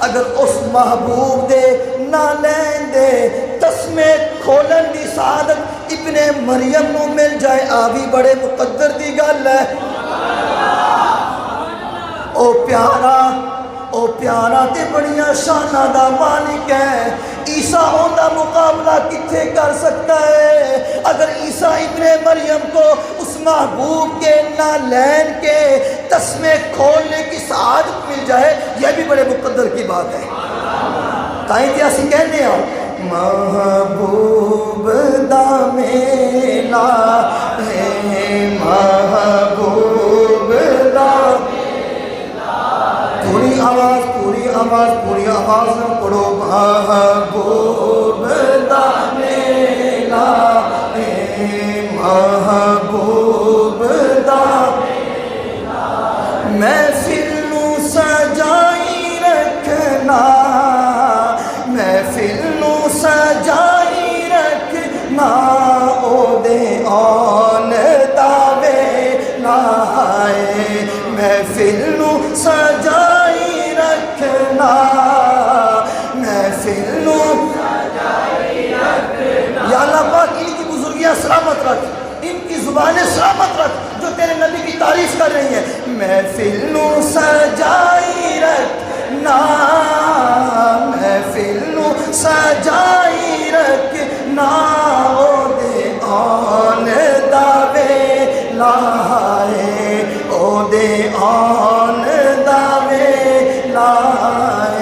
اگر اس محبوب دے نہ لین دے تسمے کھولن دی سعادت ابن مریم نو مل جائے آوی بڑے مقدر دی گل ہے۔ او پیارا تے بڑیاں شانہ دا مالک ہے، عیسیٰ ہون دا مقابلہ کتھے کر سکتا ہے؟ اگر عیسیٰ ابن مریم کو اس محبوب کے نہ لین کے تسمے کھولنے کی سعادت مل جائے، یہ بھی بڑے مقدر کی بات ہے۔ تائیں تے اسی کہنے ہو محبوب دا میلا ہے، محبوب دا پوری آواز میں پڑھو محبوب دا میلا ہے، محبوب دا محفل نو سجائی رکھنا، محفل نو سجائی رکھنا، او دے آن دا ویلا ہے، محفل نو سجائی رکھنا، محفل نو سجائی رکھنا۔ یا اللہ پاک ان کی بزرگیاں سلامت رکھ، ان کی زبانیں سلامت رکھ جو تیرے نبی کی تعریف کر رہی ہیں۔ محفل نو سجائی رکھنا، محفل نو سجائی رکھنا، او دے آن دا ویلا ہے، او دے آن دا ویلا ہے،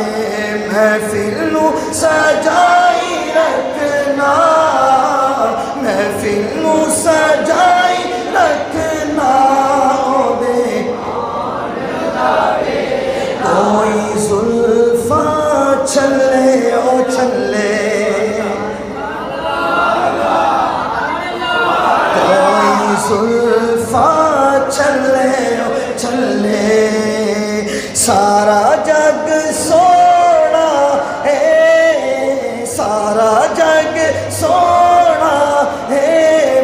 محفل نو سجائی رکھنا، محفل نو سجائی رکھنا، او دے آن دا ویلا۔ کوئی زلفاں چھلے او چھلے، کوئی زلفاں چھلے او چھلے، سارا جگ سونا ہے، سارا جگ سونا ہے،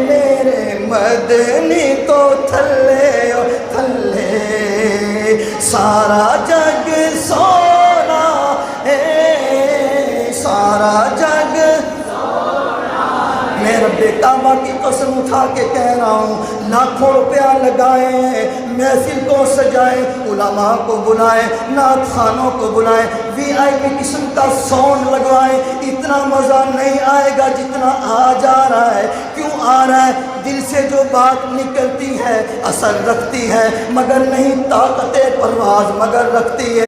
میرے مدنی تو تھلے او تھلے، سارا جگ سونا ہے، سارا جگ میں رب کعبہ کی قسم اٹھا کے کہہ رہا ہوں، لاکھوں روپیہ لگائیں، محفل کو سجائیں، علماء کو بلائیں، نعت خوانوں کو بلائیں، وی آئی پی قسم کا ساؤنڈ لگوائیں، اتنا مزہ نہیں آئے گا جتنا آج آ رہا ہے۔ کیوں آ رہا ہے؟ دل سے جو بات نکلتی ہے اثر رکھتی ہے، مگر نہیں طاقت پرواز مگر رکھتی ہے۔